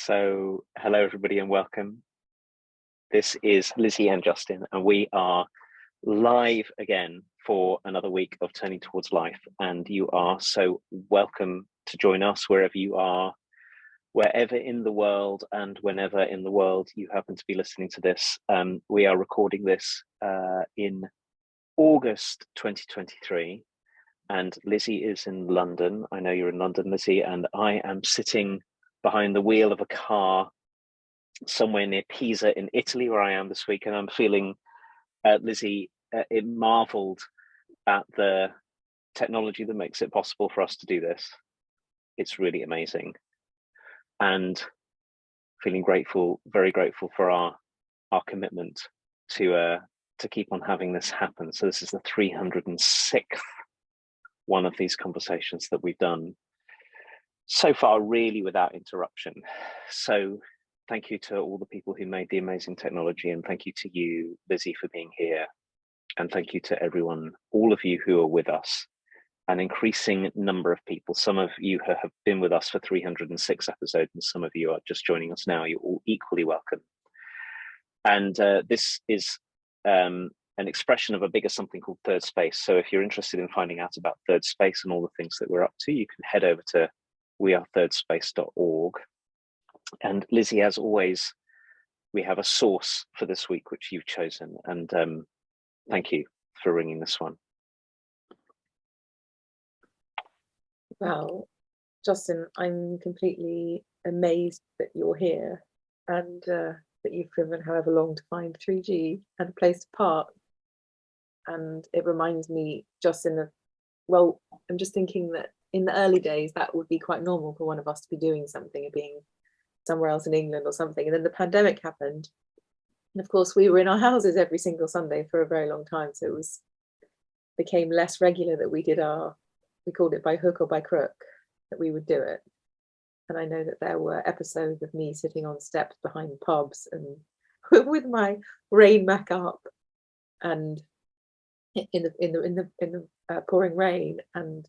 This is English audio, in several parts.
So, hello everybody and welcome. This is Lizzie and Justin, and we are live again for another week of Turning Towards Life. And you are so welcome to join us wherever you are, wherever in the world and whenever in the world you happen to be listening to this. We are recording this in August 2023, and Lizzie is in London. I know you're in London, Lizzie, and I am sitting behind the wheel of a car somewhere near Pisa in Italy, where I am this week, and I'm feeling, Lizzie, it marveled at the technology that makes it possible for us to do this. It's really amazing, and feeling grateful, very grateful for our commitment to keep on having this happen. So this is the 306th one of these conversations that we've done so far, really without interruption. So thank you to all the people who made the amazing technology, and thank you to you, Lizzie, for being here. And thank you to everyone, all of you who are with us, an increasing number of people. Some of you have been with us for 306 episodes, and some of you are just joining us now. You're all equally welcome. And this is an expression of a bigger something called Thirdspace. So if you're interested in finding out about Thirdspace and all the things that we're up to, you can head over to wearethirdSpace.org. And Lizzie, as always, we have a source for this week, which you've chosen. And thank you for ringing this one. Well, Justin, I'm completely amazed that you're here and that you've driven however long to find 3G and a place to park. And it reminds me, Justin, of, well, I'm just thinking that in the early days, that would be quite normal for one of us to be doing something or being somewhere else in England or something. And then the pandemic happened. And of course, we were in our houses every single Sunday for a very long time. So it became less regular that we called it by hook or by crook, that we would do it. And I know that there were episodes of me sitting on steps behind pubs and with my rain back up and in the pouring rain. And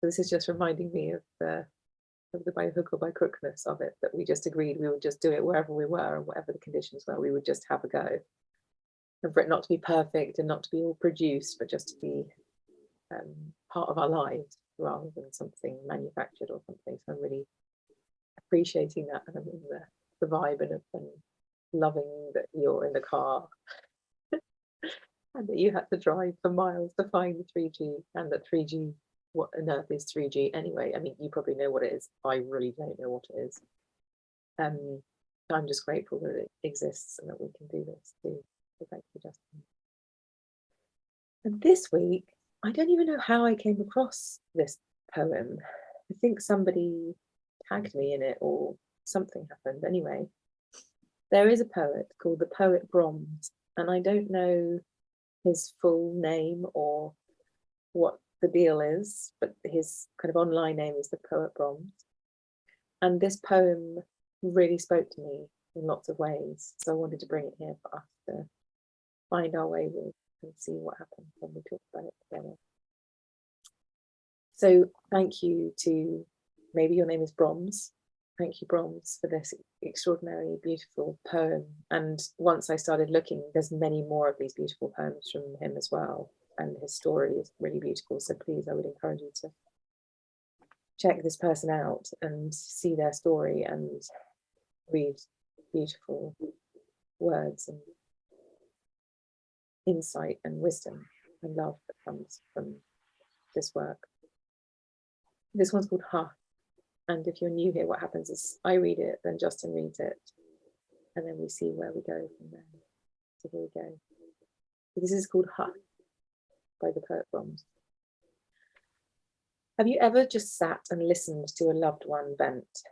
this is just reminding me of the by hook or by crookness of it, that we just agreed we would just do it wherever we were and whatever the conditions were, we would just have a go. And for it not to be perfect and not to be all produced, but just to be part of our lives rather than something manufactured or something. So I'm really appreciating that, and the vibe and loving that you're in the car and that you had to drive for miles to find the 3G, and that 3G, what on earth is 3G anyway? I mean, you probably know what it is. I really don't know what it is. I'm just grateful that it exists and that we can do this too. So thank you, Justin. And this week, I don't even know how I came across this poem. I think somebody tagged me in it or something happened. Anyway, there is a poet called the Poet Brahms, and I don't know his full name or what the deal is, but his kind of online name is the Poet Brahms. And this poem really spoke to me in lots of ways. So I wanted to bring it here for us to find our way with and see what happens when we talk about it together. So thank you to, maybe your name is Brahms. Thank you, Brahms, for this extraordinary, beautiful poem. And once I started looking, there's many more of these beautiful poems from him as well. And his story is really beautiful. So please, I would encourage you to check this person out and see their story and read beautiful words and insight and wisdom and love that comes from this work. This one's called Ha. And if you're new here, what happens is I read it, then Justin reads it, and then we see where we go from there. So here we go. So this is called Ha by the Poet Brahms. Have you ever just sat and listened to a loved one vent?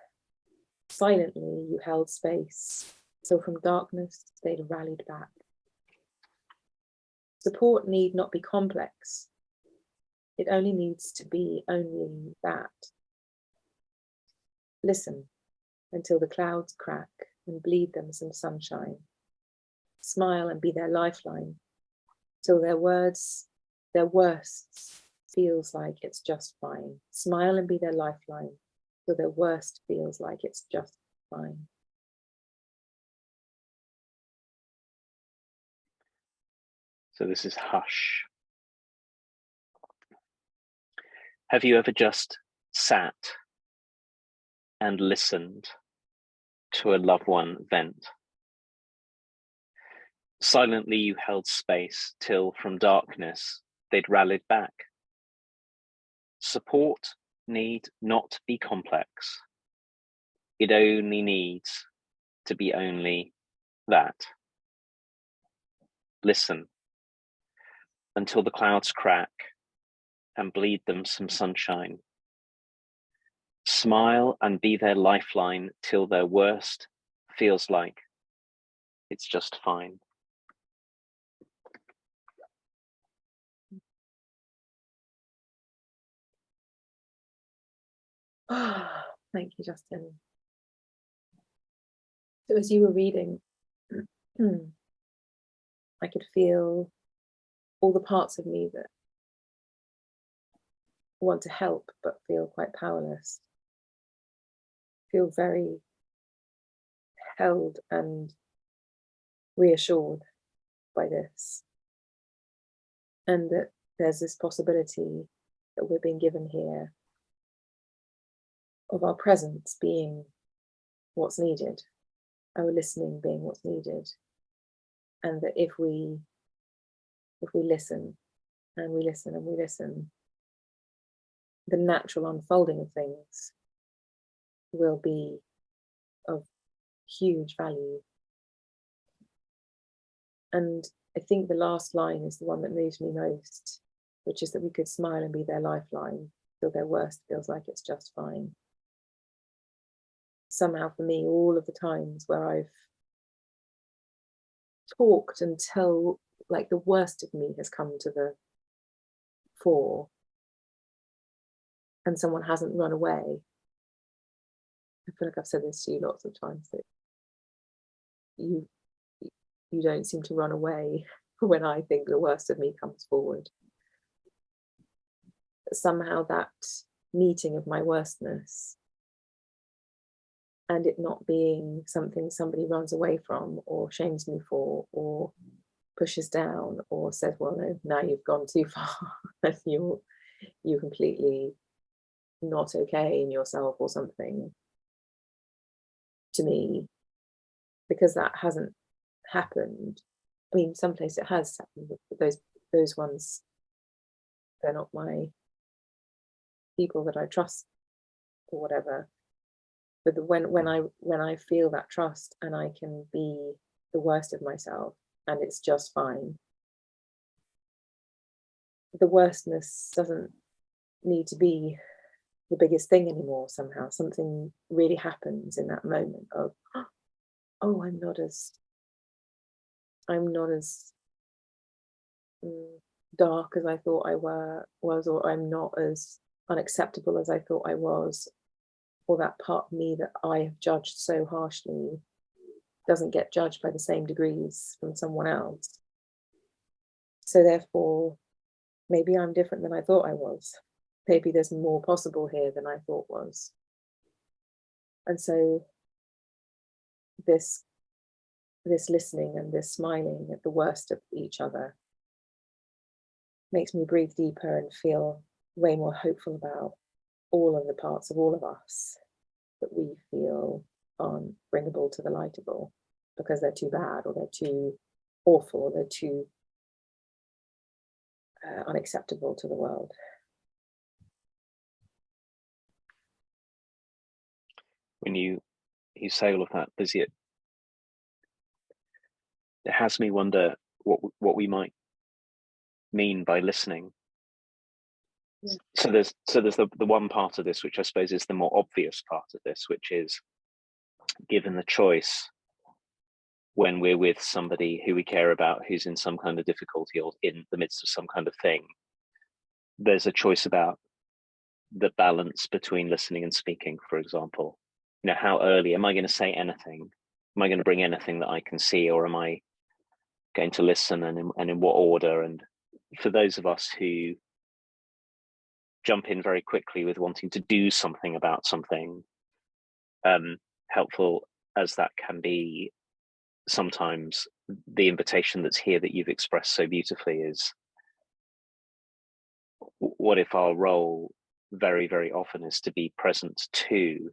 Silently, you held space, so from darkness they'd rallied back. Support need not be complex. It only needs to be only that. Listen until the clouds crack and bleed them some sunshine. Smile and be their lifeline, till their words, their worst feels like it's just fine. Smile and be their lifeline, till their worst feels like it's just fine. So this is hush. Have you ever just sat and listened to a loved one vent? Silently you held space till from darkness they'd rallied back. Support need not be complex. It only needs to be only that. Listen until the clouds crack and bleed them some sunshine. Smile and be their lifeline till their worst feels like it's just fine. Thank you, Justin. So as you were reading, I could feel all the parts of me that want to help but feel quite powerless. Feel very held and reassured by this. And that there's this possibility that we're being given here of our presence being what's needed, our listening being what's needed. And that if we listen and we listen and we listen, the natural unfolding of things will be of huge value. And I think the last line is the one that moves me most, which is that we could smile and be their lifeline till their worst feels like it's just fine. Somehow for me, all of the times where I've talked until like the worst of me has come to the fore and someone hasn't run away, I feel like I've said this to you lots of times, that you don't seem to run away when I think the worst of me comes forward. But somehow that meeting of my worstness and it not being something somebody runs away from or shames me for or pushes down or says, well, no, now you've gone too far and you're completely not okay in yourself or something, to me, because that hasn't happened. I mean, some places it has happened, but those ones, they're not my people that I trust or whatever. But when I feel that trust and I can be the worst of myself and it's just fine, the worstness doesn't need to be the biggest thing anymore. Somehow something really happens in that moment of, oh, I'm not as dark as I thought I was, or I'm not as unacceptable as I thought I was, or that part of me that I have judged so harshly doesn't get judged by the same degrees from someone else. So therefore, maybe I'm different than I thought I was. Maybe there's more possible here than I thought was. And so this listening and this smiling at the worst of each other makes me breathe deeper and feel way more hopeful about all of the parts of all of us that we feel aren't bringable to the lightable because they're too bad or they're too awful or they're too unacceptable to the world. When you say all of that, Lizzie, it has me wonder what we might mean by listening. Yeah. So there's the one part of this, which I suppose is the more obvious part of this, which is, given the choice, when we're with somebody who we care about, who's in some kind of difficulty or in the midst of some kind of thing, there's a choice about the balance between listening and speaking, for example. You know, how early am I going to say anything? Am I going to bring anything that I can see, or am I going to listen, and in what order? And for those of us who jump in very quickly with wanting to do something about something, helpful as that can be, sometimes the invitation that's here that you've expressed so beautifully is, what if our role very, very often is to be present to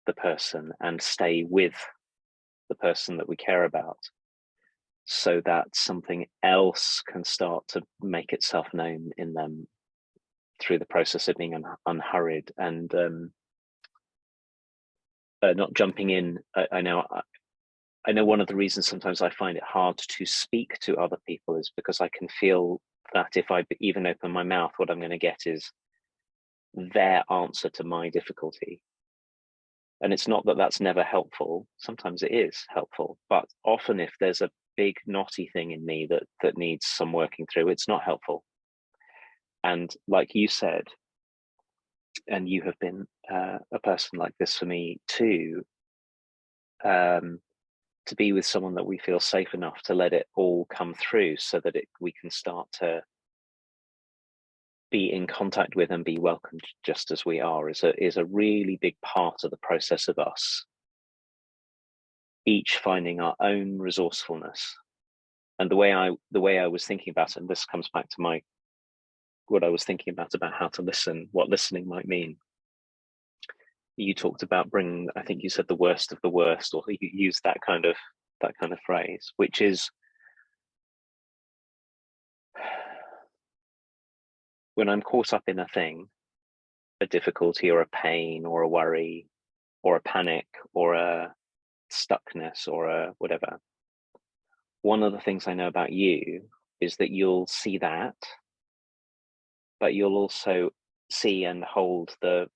the person and stay with the person that we care about, so that something else can start to make itself known in them through the process of being unhurried and not jumping in. I know one of the reasons sometimes I find it hard to speak to other people is because I can feel that if I even open my mouth, what I'm going to get is their answer to my difficulty. And it's not that that's never helpful. Sometimes it is helpful, but often if there's a big knotty thing in me that needs some working through, it's not helpful. And like you said, and you have been a person like this for me too, to be with someone that we feel safe enough to let it all come through, so that we can start to be in contact with and be welcomed just as we are, is a really big part of the process of us each finding our own resourcefulness. And the way I was thinking about it, and this comes back to what I was thinking about how to listen, what listening might mean. You talked about bringing, I think you said, the worst of the worst, or you used that kind of phrase, which is when I'm caught up in a thing, a difficulty or a pain or a worry or a panic or a stuckness or a whatever. One of the things I know about you is that you'll see that, but you'll also see and hold the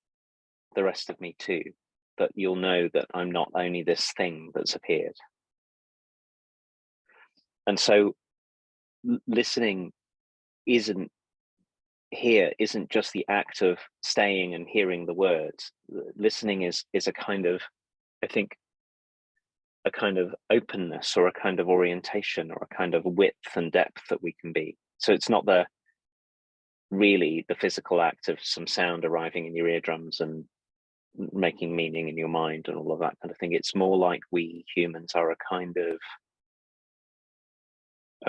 rest of me too, that you'll know that I'm not only this thing that's appeared. And so listening isn't just the act of staying and hearing the words. Listening is a kind of, I think, a kind of openness or a kind of orientation or a kind of width and depth that we can be. So it's not really the physical act of some sound arriving in your eardrums and making meaning in your mind and all of that kind of thing. It's more like we humans are a kind of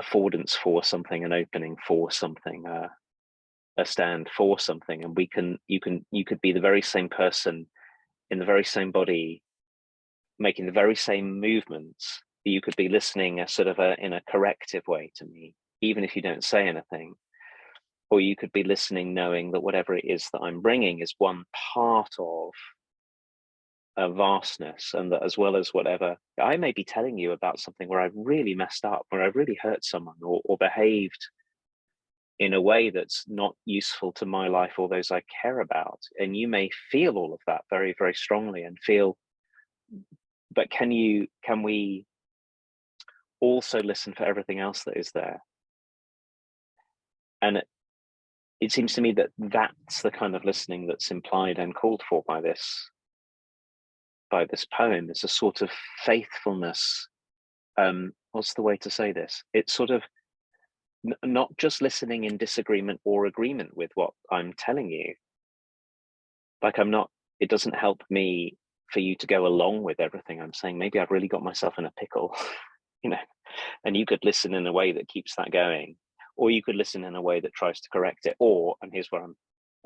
affordance for something, an opening for something, a stand for something. And you could be the very same person in the very same body, making the very same movements. You could be listening in a corrective way to me, even if you don't say anything. Or you could be listening knowing that whatever it is that I'm bringing is one part of a vastness, and that as well as whatever I may be telling you about something where I've really messed up, where I've really hurt someone or behaved in a way that's not useful to my life or those I care about. And you may feel all of that very, very strongly and feel, but can we also listen for everything else that is there? And it seems to me that that's the kind of listening that's implied and called for by this poem. It's a sort of faithfulness. What's the way to say this? It's sort of not just listening in disagreement or agreement with what I'm telling you. Like it doesn't help me for you to go along with everything I'm saying. Maybe I've really got myself in a pickle, and you could listen in a way that keeps that going, or you could listen in a way that tries to correct it, or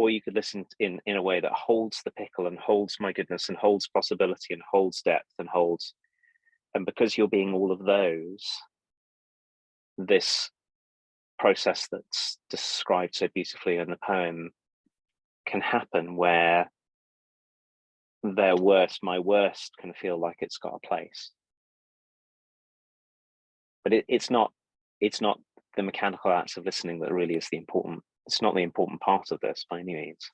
you could listen in a way that holds the pickle and holds my goodness and holds possibility and holds depth and because you're being all of those, this process that's described so beautifully in the poem can happen, where my worst can feel like it's got a place. But it's not the mechanical acts of listening that really is it's not the important part of this by any means.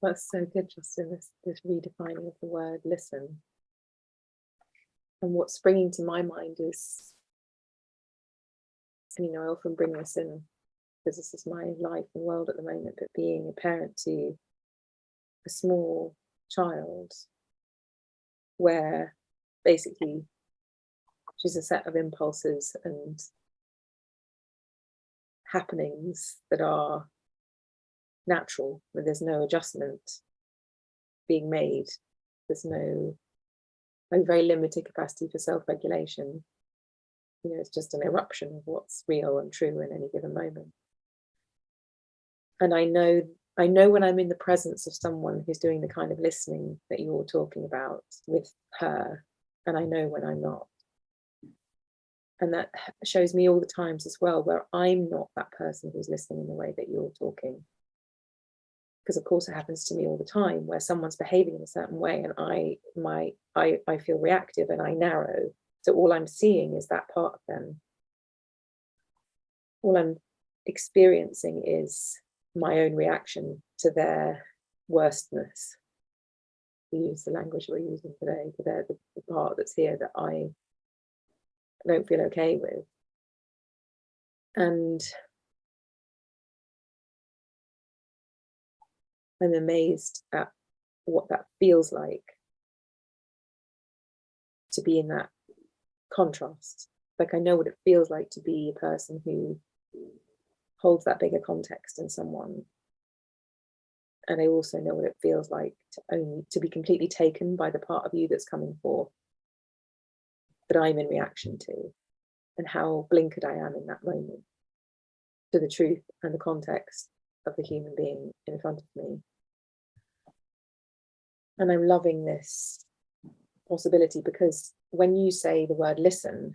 That's so good, Justin, this redefining of the word listen. And what's springing to my mind is, I often bring this in because this is my life and world at the moment, but being a parent to a small child, where basically she's a set of impulses and happenings that are natural, where there's no adjustment being made, there's no a very limited capacity for self-regulation. You know, it's just an eruption of what's real and true in any given moment. And I know when I'm in the presence of someone who's doing the kind of listening that you're talking about with her, and I know when I'm not. And that shows me all the times as well where I'm not that person who's listening in the way that you're talking. Because of course it happens to me all the time where someone's behaving in a certain way and I feel reactive and I narrow. So all I'm seeing is that part of them. All I'm experiencing is my own reaction to their worstness. To use the language we're using today, to the part that's here that I don't feel okay with. And I'm amazed at what that feels like to be in that contrast. Like I know what it feels like to be a person who holds that bigger context in someone. And I also know what it feels like to be completely taken by the part of you that's coming forth that I'm in reaction to, and how blinkered I am in that moment to the truth and the context of the human being in front of me. And I'm loving this possibility because when you say the word listen,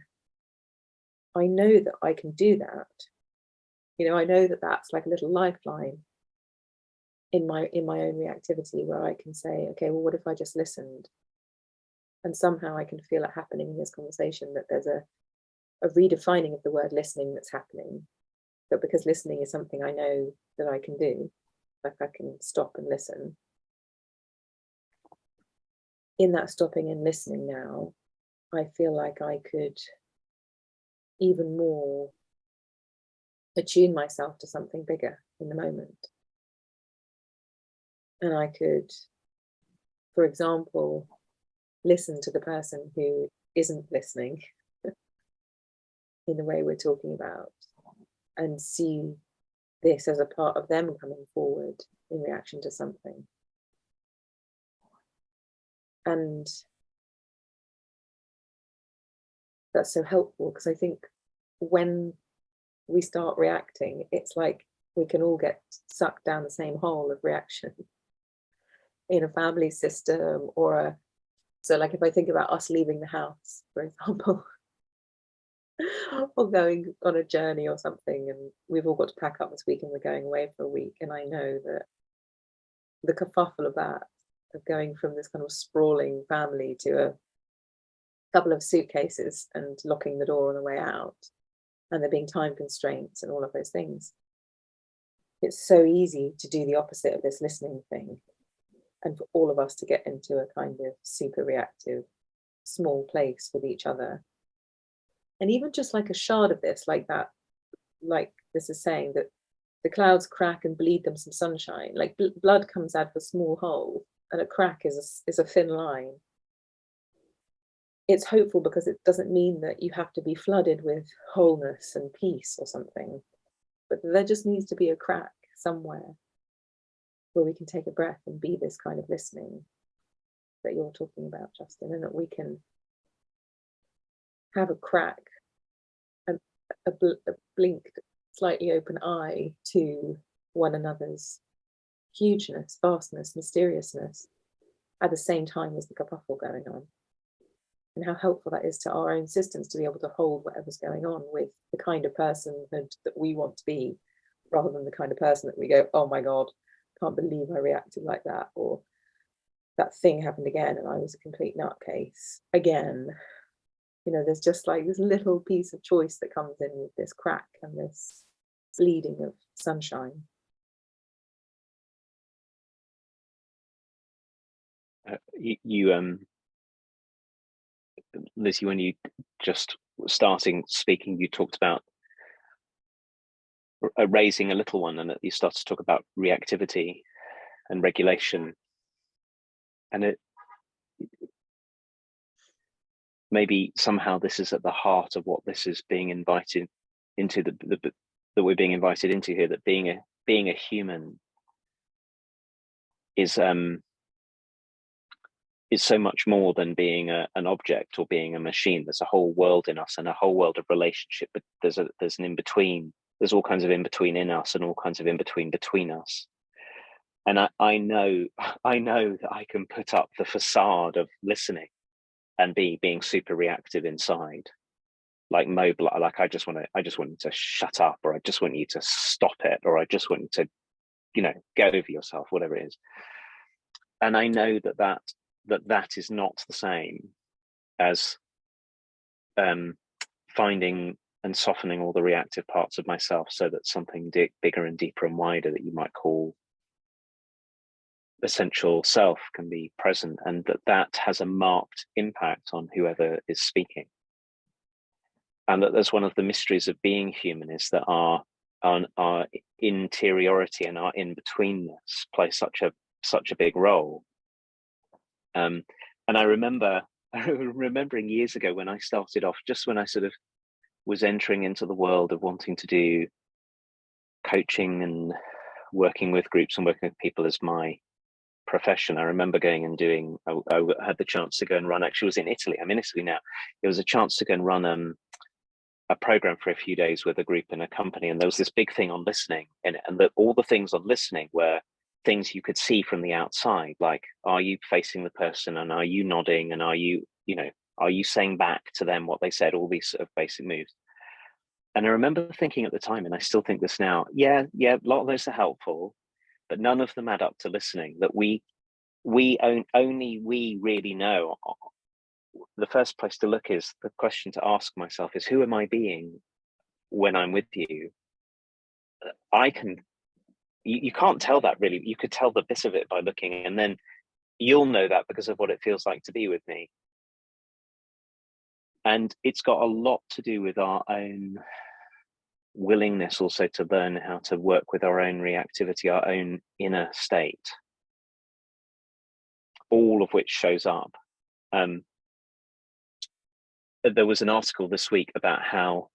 I know that I can do that. You know, I know that that's like a little lifeline in my own reactivity where I can say, okay, well, what if I just listened? And somehow I can feel it happening in this conversation, that there's a redefining of the word listening that's happening. But because listening is something I know that I can do, like I can stop and listen. In that stopping and listening now, I feel like I could even more attune myself to something bigger in the moment. And I could, for example, listen to the person who isn't listening in the way we're talking about, and see this as a part of them coming forward in reaction to something. And that's so helpful because I think when we start reacting, it's like we can all get sucked down the same hole of reaction in a family system so like if I think about us leaving the house, for example, or going on a journey or something, and we've all got to pack up this week and we're going away for a week, and I know that the kerfuffle of that, of going from this kind of sprawling family to a couple of suitcases and locking the door on the way out, and there being time constraints and all of those things, it's so easy to do the opposite of this listening thing, and for all of us to get into a kind of super reactive small place with each other. And even just like a shard of this, like that, like this is saying that the clouds crack and bleed them some sunshine, like blood comes out of a small hole and a crack is a thin line. It's hopeful because it doesn't mean that you have to be flooded with wholeness and peace or something, but there just needs to be a crack somewhere where we can take a breath and be this kind of listening that you're talking about, Justin, and that we can have a crack and a blinked, slightly open eye to one another's hugeness, vastness, mysteriousness at the same time as the kerfuffle going on. And how helpful that is to our own systems to be able to hold whatever's going on with the kind of personhood that we want to be, rather than the kind of person that we go, oh my God, can't believe I reacted like that, or that thing happened again and I was a complete nutcase again. You know, there's just like this little piece of choice that comes in with this crack and this bleeding of sunshine. Lizzie, when you just starting speaking, you talked about raising a little one, and you started to talk about reactivity and regulation, and it maybe somehow this is at the heart of what this is being invited into, that we're being invited into here, that being a human is is so much more than being an object or being a machine. There's a whole world in us and a whole world of relationship, but there's an in-between. There's all kinds of in-between in us and all kinds of in-between between us. And I know that I can put up the facade of listening and being super reactive inside, like mobile, like I just want you to shut up, or I just want you to stop it, or I just want you to, get over yourself, whatever it is. And I know that is not the same as finding and softening all the reactive parts of myself so that something bigger and deeper and wider that you might call essential self can be present, and that has a marked impact on whoever is speaking. And that's one of the mysteries of being human, is that our interiority and our in-betweenness play such a big role. And I remembering years ago when I started off, just when I sort of was entering into the world of wanting to do coaching and working with groups and working with people as my profession. I remember going and doing, I had the chance to go and run, actually it was in Italy, I'm in Italy now. It was a chance to go and run a program for a few days with a group in a company, and there was this big thing on listening in it, and all the things on listening were things you could see from the outside, like, are you facing the person, and are you nodding, and are you saying back to them what they said, all these sort of basic moves. And I remember thinking at the time, and I still think this now, yeah, a lot of those are helpful, but none of them add up to listening. That only we really know. The first place to look is, the question to ask myself is, who am I being when I'm with you? You can't tell that really. You could tell the bit of it by looking, and then you'll know that because of what it feels like to be with me. And it's got a lot to do with our own willingness also to learn how to work with our own reactivity, our own inner state, all of which shows up. There was an article this week about how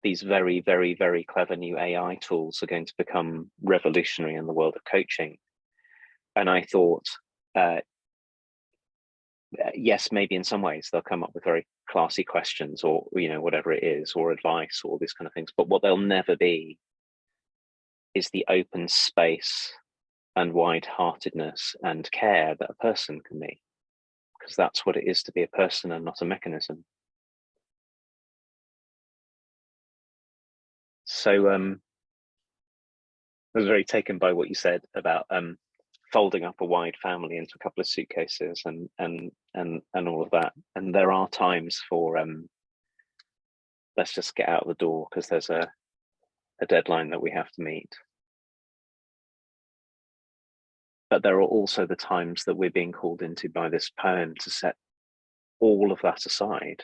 these very, very, very clever new AI tools are going to become revolutionary in the world of coaching. And I thought, yes, maybe in some ways they'll come up with very classy questions, or whatever it is, or advice, or these kind of things, but what they'll never be is the open space and wide-heartedness and care that a person can be, because that's what it is to be a person and not a mechanism. So I was very taken by what you said about folding up a wide family into a couple of suitcases and all of that. And there are times for let's just get out of the door because there's a deadline that we have to meet. But there are also the times that we're being called into by this poem to set all of that aside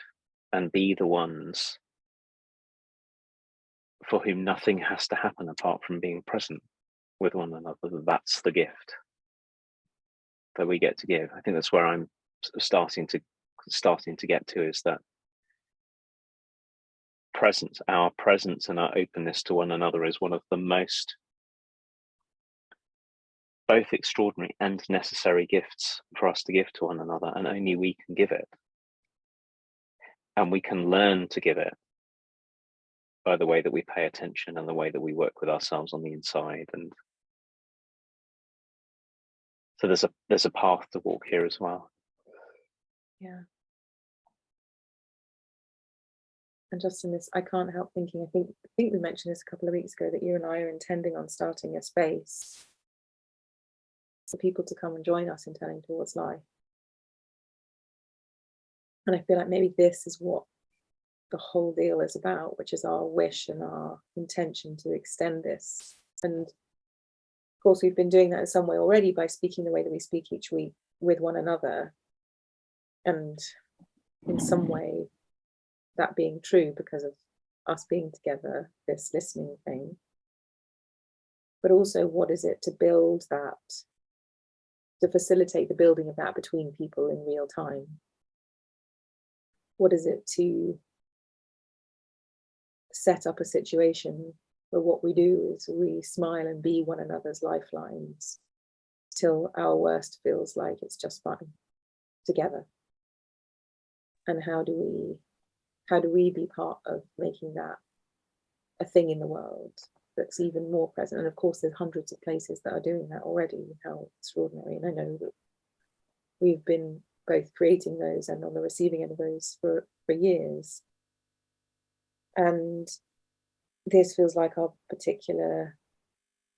and be the ones for whom nothing has to happen apart from being present with one another. That's the gift that we get to give. I think that's where I'm starting to get to, is that our presence and our openness to one another is one of the most both extraordinary and necessary gifts for us to give to one another, and only we can give it. And we can learn to give it by the way that we pay attention and the way that we work with ourselves on the inside. And so there's a path to walk here as well. Yeah. And just in this, I can't help thinking, I think we mentioned this a couple of weeks ago, that you and I are intending on starting a space for people to come and join us in Turning Towards Life. And I feel like maybe this is what the whole deal is about, which is our wish and our intention to extend this. And of course, we've been doing that in some way already by speaking the way that we speak each week with one another. And in some way, that being true because of us being together, this listening thing. But also, what is it to build that, to facilitate the building of that between people in real time? What is it to set up a situation where what we do is we smile and be one another's lifelines till our worst feels like it's just fine? together? And how do we be part of making that a thing in the world that's even more present? And of course, there's hundreds of places that are doing that already. How extraordinary. And I know that we've been both creating those and on the receiving end of those for years. And this feels like our particular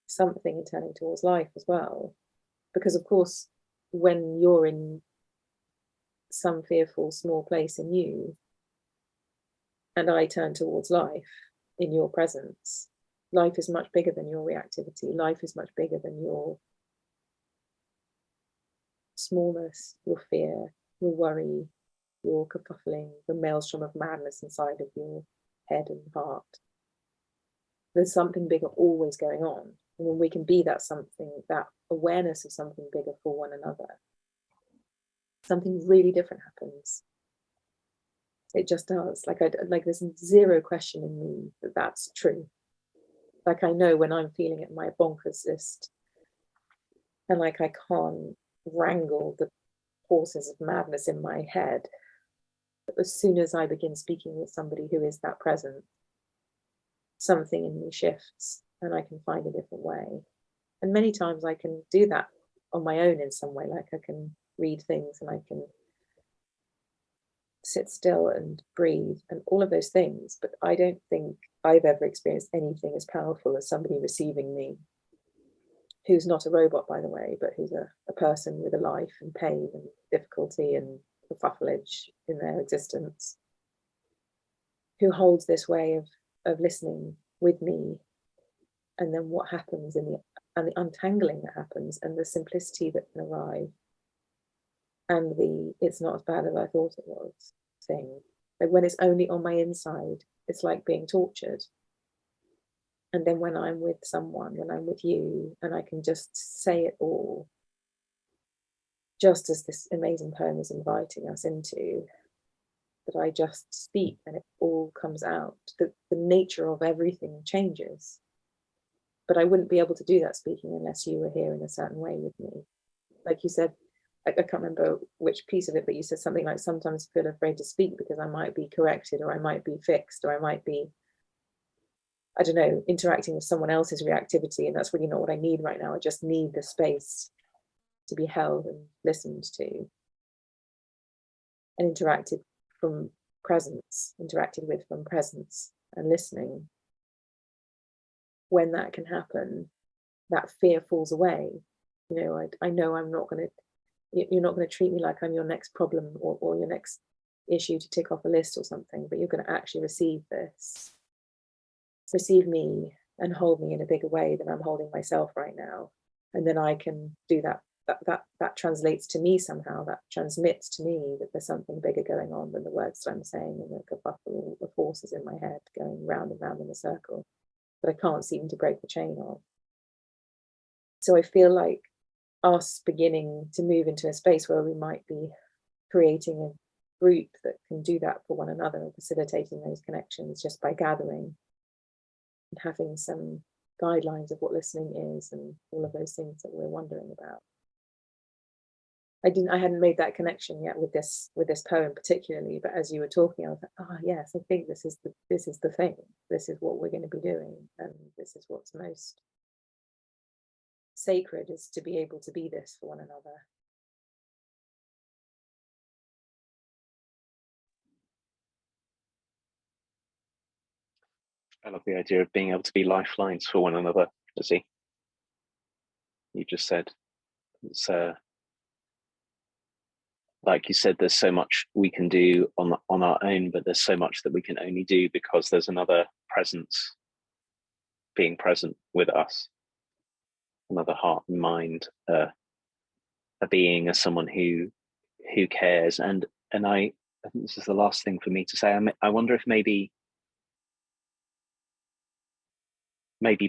something in turning towards life as well. Because of course, when you're in some fearful small place in you, and I turn towards life in your presence, life is much bigger than your reactivity. Life is much bigger than your smallness, your fear, your worry, your kerfuffling, the maelstrom of madness inside of your head and heart. There's something bigger always going on. And when we can be that something, that awareness of something bigger for one another, something really different happens. It just does. Like there's zero question in me that that's true. Like I know when I'm feeling at my bonkersest, and like I can't wrangle the horses of madness in my head, but as soon as I begin speaking with somebody who is that present, something in me shifts and I can find a different way. And many times I can do that on my own in some way. Like I can read things and I can sit still and breathe and all of those things. But I don't think I've ever experienced anything as powerful as somebody receiving me, who's not a robot, by the way, but who's a person with a life and pain and difficulty and kerfuffleage in their existence, who holds this way of listening with me. And then what happens and the untangling that happens and the simplicity that can arrive, and the it's not as bad as I thought it was thing. Like when it's only on my inside, it's like being tortured. And then when I'm with someone, when I'm with you, and I can just say it all, just as this amazing poem is inviting us into, that I just speak and it all comes out. The nature of everything changes. But I wouldn't be able to do that speaking unless you were here in a certain way with me. Like you said, I can't remember which piece of it, but you said something like, sometimes I feel afraid to speak because I might be corrected, or I might be fixed, or I might be, I don't know, interacting with someone else's reactivity. And that's really not what I need right now. I just need the space to be held and listened to and interacted with from presence and listening. When that can happen, that fear falls away. You know, I know I'm not going to, you're not going to treat me like I'm your next problem or your next issue to tick off a list or something, but you're going to actually receive me and hold me in a bigger way than I'm holding myself right now. And then I can do that translates to me somehow, that transmits to me that there's something bigger going on than the words that I'm saying and the kerfuffle, the forces in my head going round and round in a circle that I can't seem to break the chain of. So I feel like us beginning to move into a space where we might be creating a group that can do that for one another and facilitating those connections just by gathering and having some guidelines of what listening is and all of those things that we're wondering about. I hadn't made that connection yet with this poem particularly, but as you were talking, I was like, oh yes, I think this is the thing. This is what we're going to be doing, and this is what's most sacred, is to be able to be this for one another. I love the idea of being able to be lifelines for one another, Lizzie. You just said it's like you said, there's so much we can do on our own, but there's so much that we can only do because there's another presence being present with us, another heart and mind, a being, as someone who cares. And I think this is the last thing for me to say. I wonder if maybe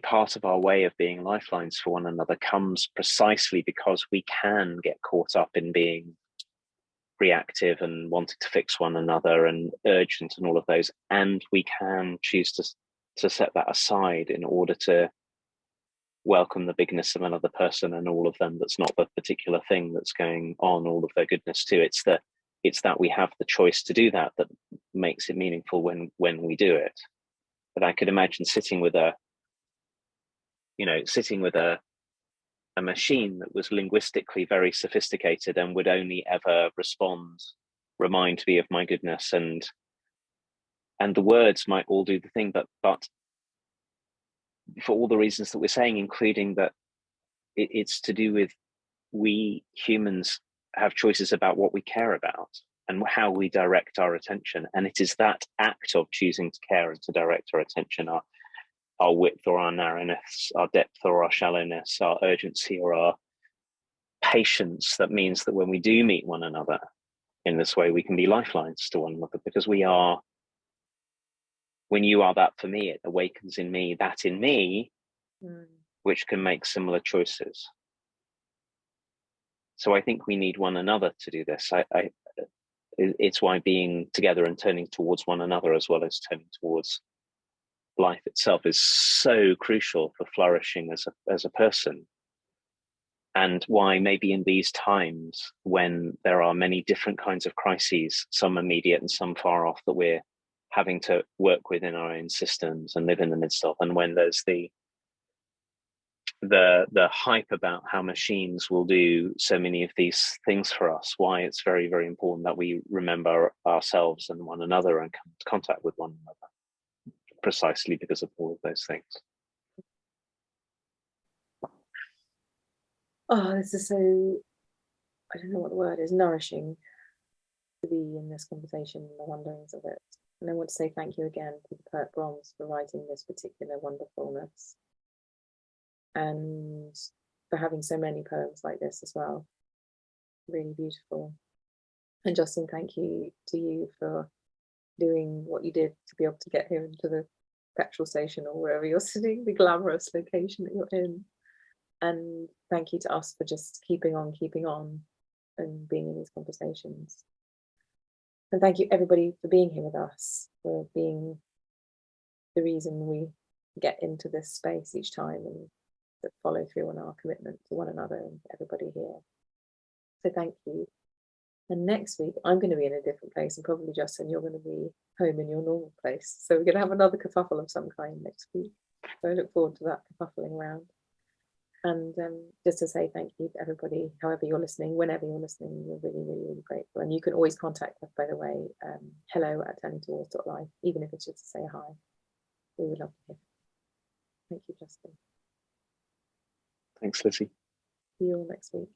part of our way of being lifelines for one another comes precisely because we can get caught up in being reactive and wanting to fix one another and urgent and all of those, and we can choose to set that aside in order to welcome the bigness of another person and all of them. That's not the particular thing that's going on, all of their goodness too. It's that we have the choice to do that makes it meaningful when we do it. But I could imagine sitting with a machine that was linguistically very sophisticated and would only ever remind me of my goodness, and the words might all do the thing, but for all the reasons that we're saying, including that it's to do with, we humans have choices about what we care about and how we direct our attention. And it is that act of choosing to care and to direct our attention, our width or our narrowness, our depth or our shallowness, our urgency or our patience, that means that when we do meet one another in this way, we can be lifelines to one another, because when you are that for me, it awakens in me that in me, which can make similar choices. So I think we need one another to do this. It's why being together and turning towards one another, as well as turning towards life itself, is so crucial for flourishing as a person. And why maybe in these times when there are many different kinds of crises, some immediate and some far off, that we're having to work within our own systems and live in the midst of, and when there's the hype about how machines will do so many of these things for us, why it's very, very important that we remember ourselves and one another and come into contact with one another, precisely because of all of those things. Oh, this is so, I don't know what the word is, nourishing to be in this conversation and the wonderings of it. And I want to say thank you again to the poet Brahms for writing this particular wonderfulness, and for having so many poems like this as well. Really beautiful. And Justin, thank you to you for doing what you did to be able to get here into the petrol station or wherever you're sitting, the glamorous location that you're in. And thank you to us for just keeping on and being in these conversations. And thank you everybody for being here with us, for being the reason we get into this space each time, and that follow through on our commitment to one another and everybody here. So thank you. And next week I'm going to be in a different place, and probably Justin, you're going to be home in your normal place. So we're going to have another kerfuffle of some kind next week. So I look forward to that kerfuffling round. And just to say thank you to everybody, however you're listening, whenever you're listening, we're really, really, really grateful. And you can always contact us, by the way, hello@turningtowards.life, even if it's just to say hi. We would love to hear. Thank you, Justin. Thanks, Lizzie. See you all next week.